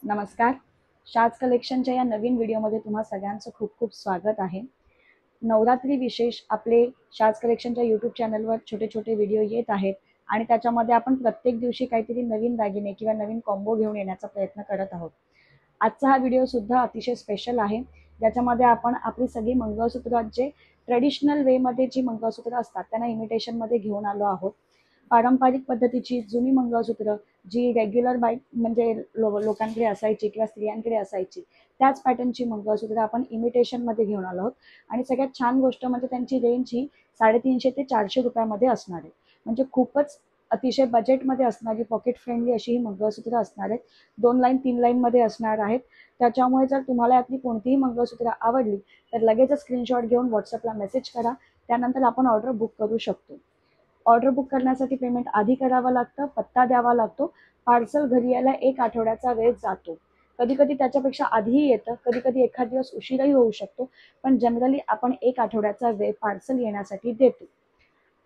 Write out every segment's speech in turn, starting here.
नमस्कार. शाज कलेक्शनच्या या नवीन व्हिडिओमध्ये तुम्हा सगळ्यांचं खूप खूप स्वागत आहे. नवरात्री विशेष आपले शाज कलेक्शनच्या यूट्यूब चॅनलवर छोटे छोटे व्हिडिओ येत आहेत आणि त्याच्यामध्ये आपण प्रत्येक दिवशी काहीतरी नवीन दागिने किंवा नवीन कॉम्बो घेऊन येण्याचा प्रयत्न करत आहोत. आजचा हा व्हिडिओसुद्धा अतिशय स्पेशल आहे, ज्याच्यामध्ये आपण आपली सगळी मंगळसूत्र जे ट्रेडिशनल वेमध्ये जी मंगळसूत्र असतात त्यांना इमिटेशनमध्ये घेऊन आलो आहोत. पारंपरिक पद्धतीची जुनी मंगळसूत्र जी रेग्युलर म्हणजे लोकांकडे असायची किंवा स्त्रियांकडे असायची, त्याच पॅटर्नची मंगळसूत्र आपण इमिटेशनमध्ये घेऊन आलो आहोत. आणि सगळ्यात छान गोष्ट म्हणजे त्यांची रेंज ही 350 ते 400 रुपयामध्ये असणार आहे. म्हणजे खूपच अतिशय बजेटमध्ये असणारी पॉकेट फ्रेंडली अशी ही मंगळसूत्र असणार आहेत. 2 लाईन 3 लाईनमध्ये असणार आहेत. त्याच्यामुळे जर तुम्हाला यातली कोणतीही मंगळसूत्र आवडली तर लगेचच स्क्रीनशॉट घेऊन व्हॉट्सअपला मेसेज करा. त्यानंतर आपण ऑर्डर बुक करू शकतो. ऑर्डर बुक करण्यासाठी पेमेंट आधी करावं लागतं, पत्ता द्यावा लागतो. पार्सल घरी यायला 1 आठवड्याचा वेळ जातो. कधी कधी त्याच्यापेक्षा आधीही येतं, कधी कधी एखाद दिवस उशीरही होऊ शकतो, पण जनरली आपण 1 आठवड्याचा वेळ पार्सल येण्यासाठी देतो.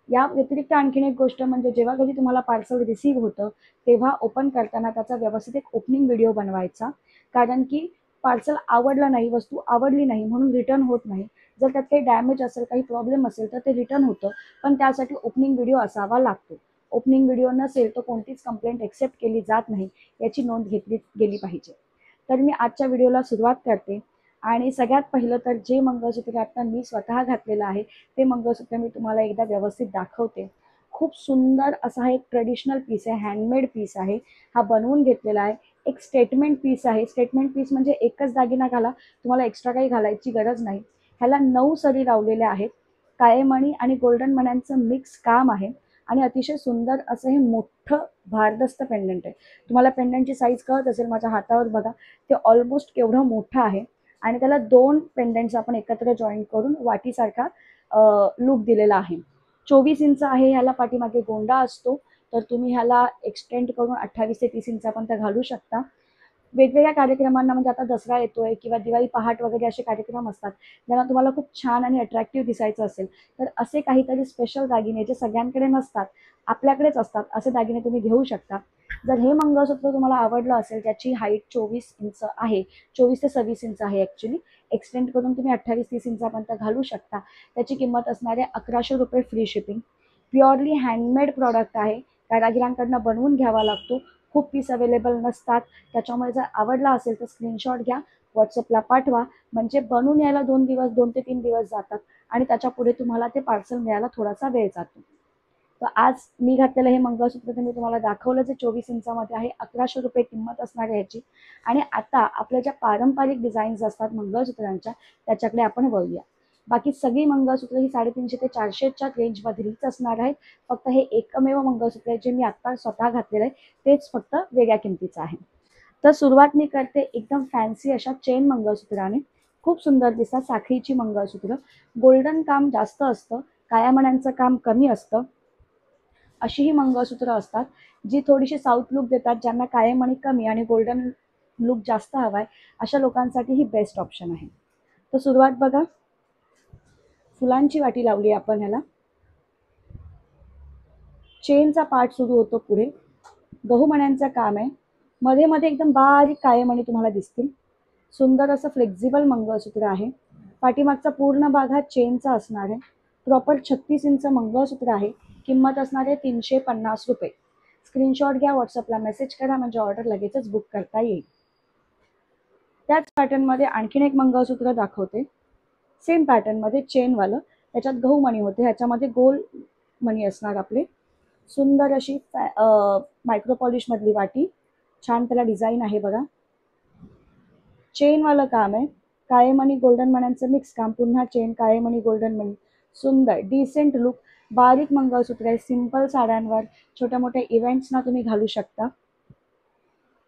या व्यतिरिक्त आणखीन एक गोष्ट म्हणजे जेव्हा कधी तुम्हाला पार्सल रिसीव्ह होतं तेव्हा ओपन करताना त्याचा व्यवस्थित एक ओपनिंग व्हिडिओ बनवायचा. कारण की पार्सल आवडलं नाही, वस्तू आवडली नाही म्हणून रिटर्न होत नाही. जर त्यात काही डॅमेज असेल, काही प्रॉब्लेम असेल तर ते रिटर्न होतं, पण त्यासाठी ओपनिंग व्हिडिओ असावा लागतो. ओपनिंग व्हिडिओ नसेल तर कोणतीच कंप्लेंट एक्सेप्ट केली जात नाही, याची नोंद घेतली गेली पाहिजे. तर मी आजच्या व्हिडिओला सुरुवात करते. आणि सगळ्यात पहिलं तर जे मंगळसूत्र आता मी स्वतः घातलेलं आहे ते मंगळसूत्र मी तुम्हाला एकदा व्यवस्थित दाखवते. खूप सुंदर असा हा एक ट्रेडिशनल पीस आहे, हँडमेड पीस आहे. हा बनवून घेतलेला आहे. एक स्टेटमेंट पीस आहे. स्टेटमेंट पीस म्हणजे एकच दागिना घाला, तुम्हाला एक्स्ट्रा काही घालायची गरज नाही. ह्याला 9 सरी लावलेल्या आहेत. काळे मणी आणि गोल्डन मण्यांचं मिक्स काम आहे आणि अतिशय सुंदर असं हे मोठं भारदस्त पेंडंट आहे. तुम्हाला पेंडंटची साईज कळत असेल, माझ्या हातावर बघा, ते ऑलमोस्ट केवढं मोठं आहे. आणि त्याला 2 पेंडंट्स आपण एकत्र जॉईन करून वाटीसारखा लूक दिलेला आहे. 24 इंच आहे. ह्याला पाठीमागे गोंडा असतो, तर तुम्ही ह्याला एक्सटेंड करून 28 ते 30 इंचापर्यंत घालू शकता. वेगवेगळ्या कार्यक्रमांना म्हणजे आता दसरा येतोय किंवा दिवाळी पहाट वगैरे असे कार्यक्रम असतात, ज्यांना तुम्हाला खूप छान आणि अट्रॅक्टिव्ह दिसायचं असेल तर असे काहीतरी स्पेशल दागिने जे सगळ्यांकडे नसतात, आपल्याकडेच असतात, असे दागिने तुम्ही घेऊ शकता. जर हे मंगळसूत्र तुम्हाला आवडलं असेल, त्याची हाईट 24 इंच आहे, 24 ते 26 इंच आहे ॲक्च्युली, एक्सटेंड करून तुम्ही 28-30 इंचापर्यंत घालू शकता. त्याची किंमत असणार आहे 1100 रुपये free shipping. Purely handmade product आहे. कारागिरांकडनं बनवून घ्यावा लागतो. खूप पीस अवेलेबल नसतात. त्याच्यामुळे जर आवडला असेल तर स्क्रीनशॉट घ्या, व्हॉट्सअपला पाठवा. म्हणजे बनवून यायला 2 दिवस, 2 ते 3 दिवस जातात आणि त्याच्यापुढे तुम्हाला ते पार्सल मिळायला थोडासा वेळ जातो. तर आज मी घातलेलं हे मंगळसूत्र मी तुम्हाला दाखवलं, जे 24 इंचामध्ये आहे. 1100 रुपये किंमत असणार आहे ह्याची. आणि आता आपल्या ज्या पारंपरिक डिझाईन्स असतात मंगळसूत्रांच्या, त्याच्याकडे आपण वळूया. बाकी सगळी मंगळसूत्र ही 350 ते 400च्या रेंजमधलीच असणार आहेत. फक्त हे एकमेव मंगळसूत्र आहे जे मी आत्ता स्वतः घातलेलं आहे, तेच फक्त वेगळ्या किमतीचं आहे. तर सुरुवात मी करते एकदम फॅन्सी अशा चेन मंगळसूत्राने. खूप सुंदर दिसतात साखळीची मंगळसूत्र. गोल्डन काम जास्त असतं, काळ्या मण्यांचं काम कमी असतं, अशी ही मंगळसूत्र असतात जी थोडीशी साऊथ लुक देतात. ज्यांना काळे मणी कमी आणि गोल्डन लुक जास्त हवा आहे अशा लोकांसाठी ही बेस्ट ऑप्शन आहे. तर सुरुवात बघा, फुलांची वाटी लावली आपण ह्याला. चेनचा पार्ट सुरू होतो पुढे. गहूमण्यांचं काम आहे. मध्ये मध्ये एकदम बारीक काळे मणी तुम्हाला दिसतील. सुंदर असं फ्लेक्झिबल मंगळसूत्र आहे. पाठीमागचा पूर्ण भाग हा चेनचा असणार आहे. प्रॉपर 36 इंच मंगळसूत्र आहे. किंमत असणार आहे 350 रुपये. स्क्रीनशॉट घ्या, व्हॉट्सअपला मेसेज करा, म्हणजे ऑर्डर लगेचच बुक करता येईल. त्याच पॅटर्नमध्ये आणखीन एक मंगळसूत्र दाखवते. सेम पॅटर्नमध्ये चेनवालं. त्याच्यात गहू मणी होते, ह्याच्यामध्ये गोल मणी असणार आपले. सुंदर अशी मायक्रो पॉलिशमधली वाटी. छान त्याला डिझाईन आहे बघा. चेनवालं काम आहे. काळे मणी गोल्डन मण्यांचं मिक्स काम. पुन्हा चेन, काळे मणी, गोल्डन मणी. सुंदर डिसेंट लुक. बारीक मंगळसूत्र आहे. सिंपल साड्यांवर, छोट्या मोठ्या इव्हेंट्सना तुम्ही घालू शकता.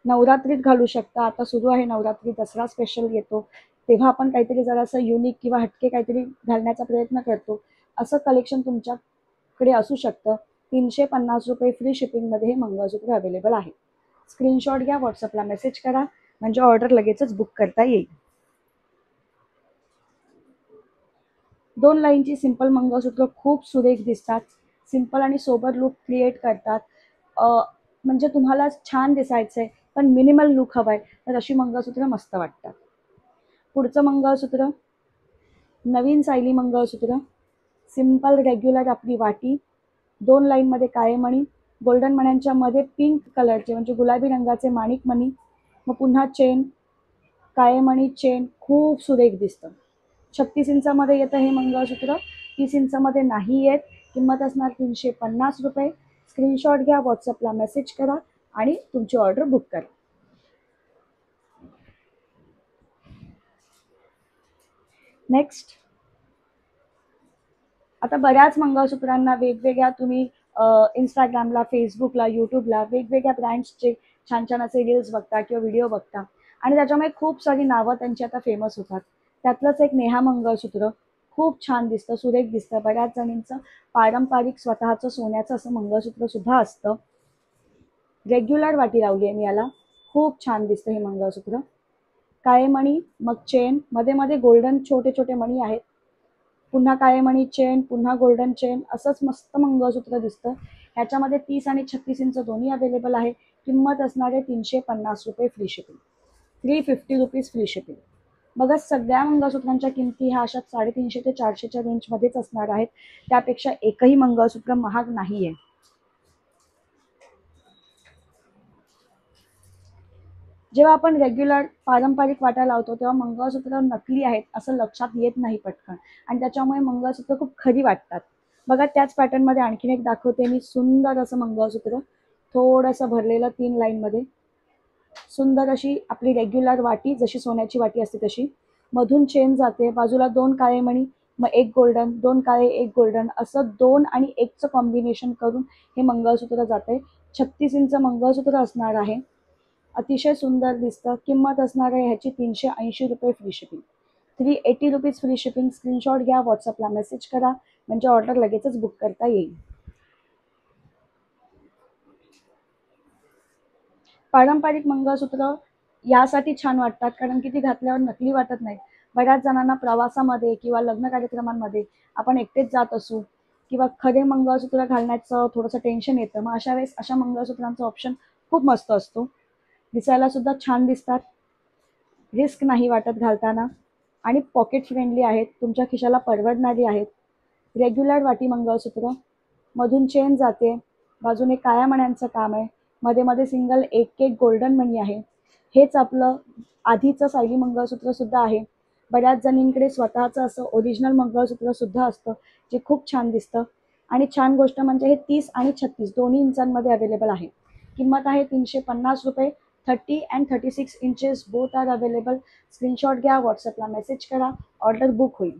नवरात्रीत घालू शकता. आता सुरू आहे नवरात्री, दसरा स्पेशल येतो, तेव्हा आपण काहीतरी जरासं युनिक किंवा हटके काहीतरी घालण्याचा प्रयत्न करतो. असं कलेक्शन तुमच्याकडे असू शकतं. 350 रुपये फ्री शिपिंगमध्ये हे मंगळसूत्र अवेलेबल आहे. स्क्रीनशॉट घ्या, व्हॉट्सअपला मेसेज करा, म्हणजे ऑर्डर लगेचच बुक करता येईल. 2 लाईनची सिंपल मंगळसूत्र खूप सुरेख दिसतात. सिंपल आणि सोबर लुक क्रिएट करतात. म्हणजे तुम्हाला छान दिसायचं आहे, पण मिनिमल लुक हवाय तर अशी मंगळसूत्र मस्त वाटतात. पुढचं मंगळसूत्र नवीन सायली मंगळसूत्र, सिंपल रेग्युलर आपली वाटी, 2 लाईनमध्ये काळे मणी, गोल्डन मण्यांच्या मध्ये पिंक कलरचे म्हणजे गुलाबी रंगाचे माणिक मणी, मग पुन्हा चेन, काळे मणी चेन, खूप सुरेख दिसतं. 36 इंचामध्ये येतं हे मंगळसूत्र, 30 इंचामध्ये नाही येत. किंमत असणार 350 रुपये. स्क्रीनशॉट घ्या, व्हॉट्सअपला मेसेज करा आणि तुमची ऑर्डर बुक करा. नेक्स्ट, आता बऱ्याच मंगळसूत्रांना वेगवेगळ्या तुम्ही इंस्टाग्रामला, फेसबुकला, यूट्यूबला वेगवेगळ्या ब्रँड्सचे छान छान असे रील्स बघता किंवा व्हिडिओ बघता आणि त्याच्यामुळे खूप सारी नावं त्यांची आता फेमस होतात. त्यातलंच एक नेहा मंगळसूत्र खूप छान दिसतं, सुरेख दिसतं. बऱ्याच जणींचं पारंपरिक स्वतःचं सोन्याचं असं मंगळसूत्र सुद्धा असतं. रेग्युलर वाटी लावली आहे मी याला, खूप छान दिसतं हे मंगळसूत्र. काळे मणी, मग चेन, मध्ये मध्ये गोल्डन छोटे छोटे मणी आहेत, पुन्हा काळे मणी चेन, पुन्हा गोल्डन चेन, असंच मस्त मंगळसूत्र दिसतं. ह्याच्यामध्ये 30 आणि 36 इंच दोन्ही अवेलेबल आहे. किंमत असणार आहे 350 रुपये free shipping, 350 rupees free shipping. बघा, सगळ्या मंगळसूत्रांच्या किमती ह्या अशा 350 ते 400च्या रेंजमध्येच असणार आहेत. त्यापेक्षा एकही मंगळसूत्र महाग नाही आहे. जेव्हा आपण रेग्युलर पारंपरिक वाटा लावतो तेव्हा मंगळसूत्र नकली आहेत असं लक्षात येत नाही पटकन आणि त्याच्यामुळे मंगळसूत्र खूप खरी वाटतात. बघा, त्याच पॅटर्नमध्ये आणखीन एक दाखवते मी. सुंदर असं मंगळसूत्र, थोडंसं भरलेलं 3 लाईनमध्ये, सुंदर अशी आपली रेग्युलर वाटी, जशी सोन्याची वाटी असते तशी. मधून चेन जाते, बाजूला 2 काळे मणी, मग 1 गोल्डन, 2 काळे 1 गोल्डन, असं 2 आणि 1चं कॉम्बिनेशन करून हे मंगळसूत्र जाते. 36 इंच मंगळसूत्र असणार आहे. अतिशय सुंदर दिसतं. किंमत असणार आहे ह्याची 380 रुपये free shipping, 380 rupees free shipping. Screenshot घ्या, व्हॉट्सअपला मेसेज करा म्हणजे ऑर्डर लगेचच बुक करता येईल. पारंपरिक मंगळसूत्र यासाठी छान वाटतात कारण की ती घातल्यावर नकली वाटत नाहीत. बऱ्याच जणांना प्रवासामध्ये किंवा लग्न कार्यक्रमांमध्ये आपण एकटेच जात असू किंवा खरे मंगळसूत्र घालण्याचं थोडंसं टेन्शन येतं, मग अशा वेळेस अशा मंगळसूत्रांचा ऑप्शन खूप मस्त असतो. दिसायला सुद्धा छान दिसतात, रिस्क नाही वाटत घालताना आणि पॉकेट फ्रेंडली आहेत, तुमच्या खिशाला परवडणारी आहेत. रेग्युलर वाटी मंगळसूत्र, मधून चेन जाते, बाजूने काळ्या मण्यांचं काम आहे, मध्ये मध्ये सिंगल एक एक गोल्डन मणी आहे. हेच आपलं आधीचं सायली मंगळसूत्र सुद्धा आहे. बऱ्याच जणींकडे स्वतःचं असं ओरिजिनल मंगळसूत्र सुद्धा असतं जे खूप छान दिसतं. आणि छान गोष्ट म्हणजे हे 30 आणि 36 दोन्ही इंचांमध्ये अवेलेबल आहे. किंमत आहे 350 रुपये. 30 and 36 inches both are available. Screenshot घ्या, व्हॉट्सअपला मेसेज करा, ऑर्डर बुक होईल.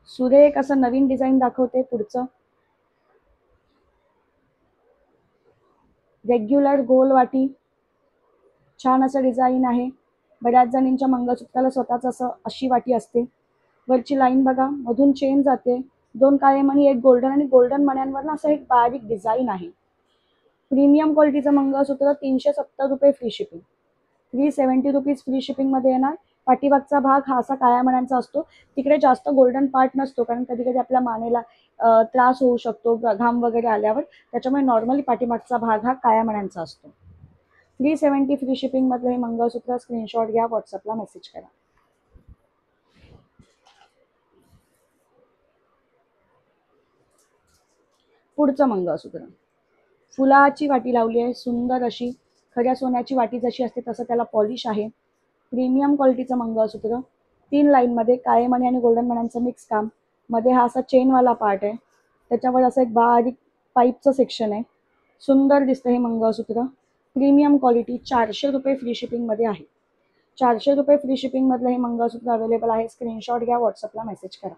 सुरेख असं नवीन डिझाईन दाखवते. पुढचं रेग्युलर गोल वाटी, छान असं डिझाईन आहे. बऱ्याच जणींच्या मंगळसूत्राला स्वतःच असं अशी वाटी असते. वरची लाईन बघा, मधून चेन जाते, 2 काळे मणी 1 गोल्डन आणि गोल्डन मण्यांवर ना असं एक बारीक डिझाईन आहे. प्रीमियम क्वालिटीचं मंगळसूत्र, 370 रुपये फ्री शिपिंग, 370 रुपीज फ्री शिपिंगमध्ये येणार. पाठीमागचा भाग हा असा काळ्या मण्यांचा असतो, तिकडे जास्त गोल्डन पार्ट नसतो कारण कधी कधी आपल्या मानेला त्रास होऊ शकतो घाम वगैरे आल्यावर, त्याच्यामुळे नॉर्मली पाठीमागचा भाग हा काळ्या मण्यांचा असतो. 370 फ्री शिपिंगमधलं हे मंगळसूत्र. स्क्रीनशॉट घ्या, व्हॉट्सअपला मेसेज करा. पुढचं मंगळसूत्र, फुलाची वाटी लावली आहे, सुंदर अशी खऱ्या सोन्याची वाटी जशी असते तसं त्याला पॉलिश आहे. प्रीमियम क्वालिटीचं मंगळसूत्र, 3 लाईनमध्ये काळे मणी आणि गोल्डन मण्यांचं मिक्स काम, मध्ये हा असा चेनवाला पार्ट आहे, त्याच्यावर असं एक बारीक पाईपचं सेक्शन आहे. सुंदर दिसतं हे मंगळसूत्र. प्रीमियम क्वालिटी, 400 रुपये फ्री शिपिंगमध्ये आहे. 400 रुपये फ्री शिपिंगमधलं हे मंगळसूत्र अवेलेबल आहे. स्क्रीनशॉट घ्या, व्हॉट्सअपला मेसेज करा.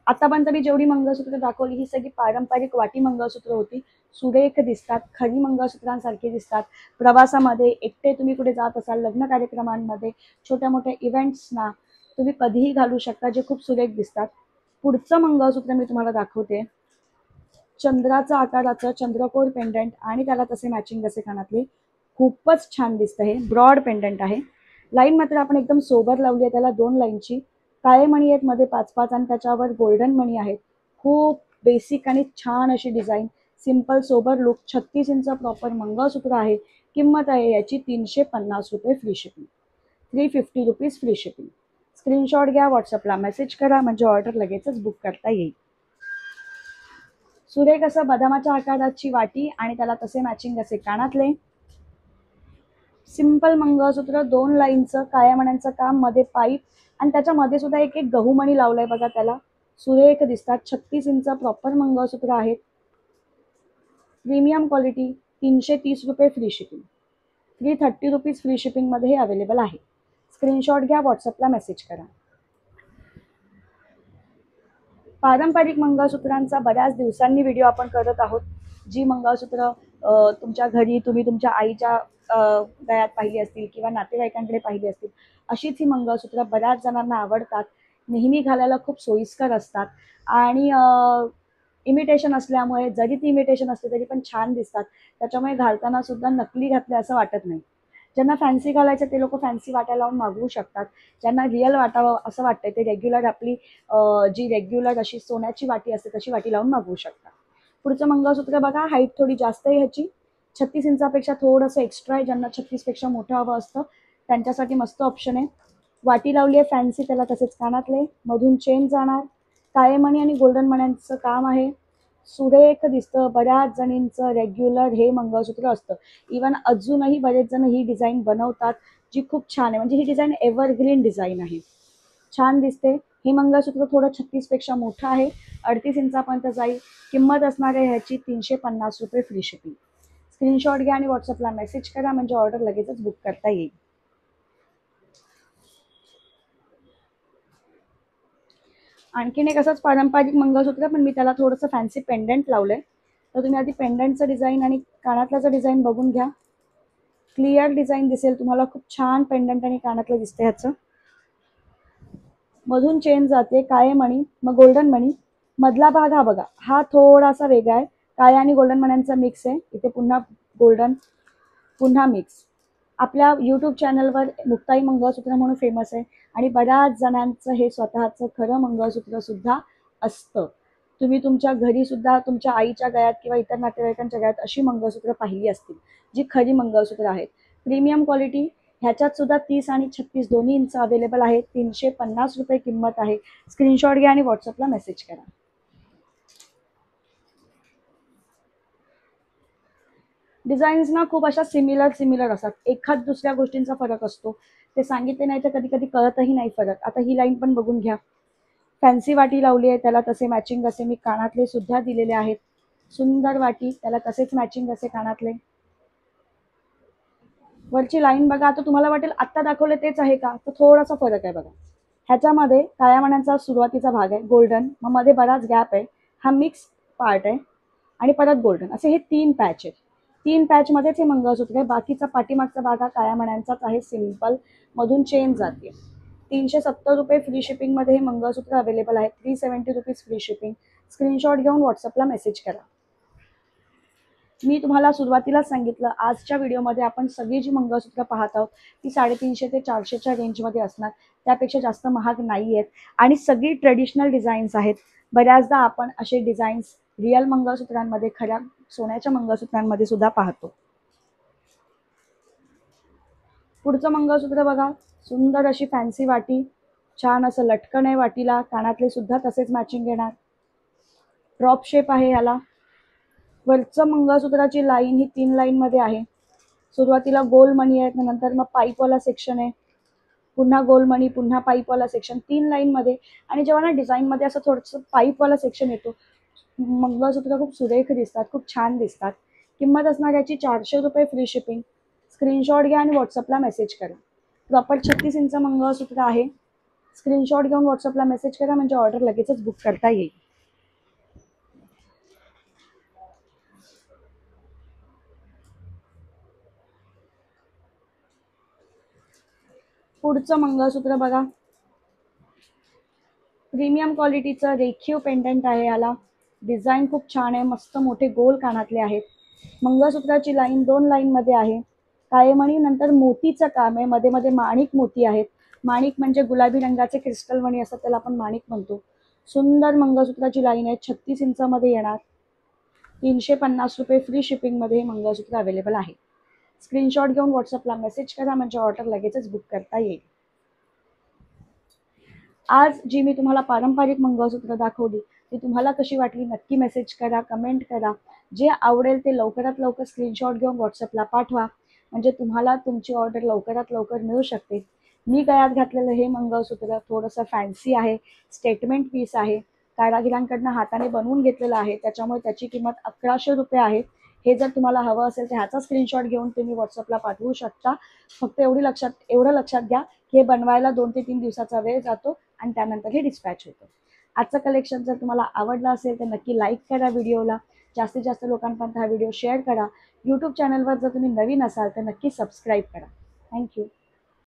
आतापर्यंत मी जेवढी मंगळसूत्र दाखवली ही सगळी पारंपरिक वाटी मंगळसूत्र होती. सुरेख दिसतात, खरी मंगळसूत्रांसारखी दिसतात. प्रवासामध्ये एकटे तुम्ही कुठे जात असाल, लग्न कार्यक्रमांमध्ये, छोट्या मोठ्या इव्हेंट्सना तुम्ही कधीही घालू शकता, जे खूप सुरेख दिसतात. पुढचं मंगळसूत्र मी तुम्हाला दाखवते. चंद्राचं आकाराचं चंद्रकोर पेंडंट आणि त्याला तसे मॅचिंग असे कानातले, खूपच छान दिसतं. हे ब्रॉड पेंडंट आहे. लाईन मात्र आपण एकदम सोबर लावली आहे त्याला, 2 लाईनची. काळे मणी आहेत मध्ये 5-5 आणि त्याच्यावर गोल्डन मणी आहेत. खूप बेसिक आणि छान अशी design, simple sober look, 36 inch proper mangalsutra आहे. किंमत आहे याची 350 रुपये free shipping, 350 rupees free shipping. Screenshot घ्या, व्हॉट्सअपला मेसेज करा, म्हणजे ऑर्डर लगेचच बुक करता येईल. सुरेख असं बदामाच्या आकाराची वाटी आणि त्याला तसे मॅचिंग असे कानातले, सिंपल मंगळसूत्र 2 लाईनचं काळ्या मण्यांचं काम, मध्ये पाईप आणि त्याच्यामध्ये सुद्धा एक एक गहूमणी लावलाय बघा. त्याला सुरेख दिसतात. 36 इंच प्रॉपर मंगळसूत्र आहेत. प्रीमियम क्वालिटी, 330 रुपये फ्री शिपिंग, 330 रुपीज फ्री शिपिंगमध्ये हे अवेलेबल आहे. स्क्रीनशॉट घ्या, व्हॉट्सअपला मेसेज करा. पारंपरिक मंगळसूत्रांचा बऱ्याच दिवसांनी व्हिडिओ आपण करत आहोत. जी मंगळसूत्र तुमच्या घरी तुम्ही तुमच्या आईच्या गळ्यात पाहिली असतील किंवा नातेवाईकांकडे पाहिली असतील, अशीच ही मंगळसूत्र बऱ्याच जणांना आवडतात. नेहमी घालायला खूप सोयीस्कर असतात आणि इमिटेशन असल्यामुळे, जरी ती इमिटेशन असते तरी पण छान दिसतात. त्याच्यामुळे घालताना सुद्धा नकली घातले असं वाटत नाही. ज्यांना फॅन्सी घालायचं ते लोक फॅन्सी वाट्या लावून मागवू शकतात. ज्यांना रिअल वाटावं असं वाटतंय ते रेग्युलर आपली जी रेग्युलर अशी सोन्याची वाटी असते तशी वाटी लावून मागवू शकतात. पुढचं मंगळसूत्र बघा, हाईट थोडी जास्त आहे ह्याची, 36 इंचापेक्षा थोडंसं एक्स्ट्रा आहे. ज्यांना 36 पेक्षा मोठं हवं असतं त्यांच्यासाठी मस्त ऑप्शन आहे. वाटी लावली आहे फॅन्सी, त्याला तसेच कानातले, मधून चेन जाणार, काळे मणी आणि गोल्डन मण्यांचं काम आहे. सुरेख दिसतं. बऱ्याच जणींचं रेग्युलर हे मंगळसूत्र असतं. इवन अजूनही बरेच जण ही डिझाईन बनवतात, जी खूप छान आहे. म्हणजे ही डिझाईन एव्हरग्रीन डिझाईन आहे, छान दिसते. हे मंगळसूत्र थोडं 36 पेक्षा मोठं आहे, 38 इंचापर्यंत जाईल. किंमत असणार आहे ह्याची 350 रुपये फ्री शिपिंग. स्क्रीनशॉट घ्या आणि व्हॉट्सअपला मेसेज करा, म्हणजे ऑर्डर लगेचच बुक करता येईल. आणखीन एक असंच पारंपरिक मंगळसूत्र, पण मी त्याला थोडंसं फॅन्सी पेंडंट लावलंय. तर तुम्ही आधी पेंडंटचं डिझाईन आणि कानातल्याचं डिझाईन बघून घ्या. क्लिअर डिझाईन दिसेल तुम्हाला. खूप छान पेंडंट आणि कानातलं दिसते ह्याचं. मधून चेन जाते, काळे मणी, मग गोल्डन मणी. मधला भाग हा बघा, हा थोडासा वेगळा आहे. काळ्या आणि गोल्डन मण्यांचा मिक्स आहे. इथे पुन्हा गोल्डन, पुन्हा मिक्स. आपल्या यूट्यूब चॅनलवर मुक्ताई मंगळसूत्र म्हणून फेमस आहे आणि बऱ्याच जणांचं हे स्वतःचं खरं मंगळसूत्र सुद्धा असतं. तुम्ही तुमच्या घरी सुद्धा तुमच्या आईच्या गळ्यात किंवा इतर नातेवाईकांच्या गळ्यात अशी मंगळसूत्र पाहिली असतील, जी खरी मंगळसूत्र आहेत. Premium quality. ह्याच्यात सुद्धा 30 आणि 36 दोन्ही इंच अवेलेबल आहेत. 350 रुपये किंमत आहे. स्क्रीनशॉट घ्या आणि व्हॉट्सअपला मेसेज करा. डिझाईन्स ना खूप अशा सिमिलर असतात. एखाद दुसऱ्या गोष्टींचा फरक असतो. ते सांगितले नाही तर कधी कधी कळतही नाही फरक. आता ही लाईन पण बघून घ्या. फॅन्सी वाटी लावली आहे, त्याला तसे मॅचिंग असे मी कानातले सुद्धा दिलेले आहेत. सुंदर वाटी, त्याला तसेच मॅचिंग असे कानातले. वरची लाईन बघा. आता तुम्हाला वाटेल आत्ता दाखवले तेच आहे का, तर थोडासा फरक आहे बघा. ह्याच्यामध्ये काळ्या मण्यांचा सुरुवातीचा भाग आहे गोल्डन, मग मध्ये बराच गॅप आहे, हा मिक्स पार्ट आहे आणि परत गोल्डन, असे हे 3 पॅच आहेत. 3 पॅचमध्येच हे मंगळसूत्र आहे. बाकीचा पाठीमागचा भाग हा काळ्या मण्यांचाच आहे, सिंपल. मधून चेन जाते. 370 रुपये फ्री शिपिंगमध्ये हे मंगळसूत्र अवेलेबल आहे. 370 रुपीज फ्री शिपिंग. स्क्रीनशॉट घेऊन व्हॉट्सअपला मेसेज करा. मी तुम्हाला सुरुवातीलाच सांगितलं, आजच्या व्हिडिओमध्ये आपण सगळी जी मंगळसूत्र पाहत आहोत ती 350 ते 400च्या रेंजमध्ये असणार, त्यापेक्षा जास्त महाग नाही आहेत आणि सगळी ट्रेडिशनल डिझाईन्स आहेत. बऱ्याचदा आपण असे डिझाईन्स रिअल मंगळसूत्रांमध्ये, खऱ्या सोन्याच्या मंगळसूत्रांमध्ये सुद्धा पाहतो. पुढचं मंगळसूत्र बघा, सुंदर अशी फॅन्सी वाटी, छान असं लटकन आहे वाटीला, कानातले सुद्धा तसेच मॅचिंग येणार. ड्रॉप शेप आहे ह्याला. वरचं मंगळसूत्राची लाईन ही 3 लाईनमध्ये आहे. सुरुवातीला गोल मणी आहेत, नंतर मग पाईपवाला सेक्शन आहे, पुन्हा गोल मणी, पुन्हा पाईपवाला सेक्शन, 3 लाईनमध्ये. आणि जेव्हा ना डिझाईनमध्ये असं थोडंसं पाईपवाला सेक्शन येतो, मंगळसूत्र खूप सुरेख दिसतात, खूप छान दिसतात. किंमत असणार याची 400 रुपये फ्री शिपिंग. स्क्रीनशॉट घ्या आणि व्हॉट्सअपला मेसेज करा. प्रॉपर 36 इंच मंगळसूत्र आहे. स्क्रीनशॉट घेऊन व्हॉट्सअपला मेसेज करा, म्हणजे ऑर्डर लगेचच बुक करता येईल. पुढचं मंगळसूत्र बघा, प्रीमियम क्वालिटीचं रेखीव पेंडंट आहे. याला डिझाईन खूप छान आहे, मस्त मोठे गोल कानातले आहेत. मंगळसूत्राची लाईन 2 लाईनमध्ये आहे. काळे मणी, नंतर मोतीचं काम आहे, मध्ये मध्ये माणिक मोती आहेत. माणिक म्हणजे गुलाबी रंगाचे क्रिस्टल मणी असतात, त्याला आपण माणिक म्हणतो. सुंदर मंगळसूत्राची लाईन आहे, 36 इंचामध्ये येणार. 350 रुपये फ्री शिपिंगमध्ये हे मंगळसूत्र अवेलेबल आहे. स्क्रीनशॉट घेऊन व्हॉट्सअपला मेसेज करा, म्हणजे ऑर्डर लगेचच बुक करता येईल. आज जी मी तुम्हाला पारंपरिक मंगळसूत्र दाखवली ती तुम्हाला कशी वाटली नक्की मेसेज करा, कमेंट करा. जे आवडेल ते लवकरात लवकर स्क्रीनशॉट घेऊन व्हॉट्सअपला पाठवा, म्हणजे तुम्हाला तुमची ऑर्डर लवकरात लवकर मिळू शकते. मी गळ्यात घातलेलं हे मंगळसूत्र थोडंसं फॅन्सी आहे, स्टेटमेंट पीस आहे, कारागिरांकडनं हाताने बनवून घेतलेलं आहे, त्याच्यामुळे त्याची किंमत 1100 रुपये आहे. हे जर तुम्हाला हवं असेल तर ह्याचा स्क्रीनशॉट घेऊन तुम्ही व्हॉट्सअपला पाठवू शकता. फक्त एवढं लक्षात घ्या की हे बनवायला 2 ते 3 दिवसाचा वेळ जातो आणि त्यानंतर हे डिस्पॅच होतं. आजचं कलेक्शन जर तुम्हाला आवडलं असेल तर नक्की लाईक करा व्हिडिओला, जास्तीत जास्त लोकांपर्यंत हा व्हिडिओ शेअर करा. यूट्यूब चॅनलवर जर तुम्ही नवीन असाल तर नक्की सबस्क्राईब करा. थँक्यू.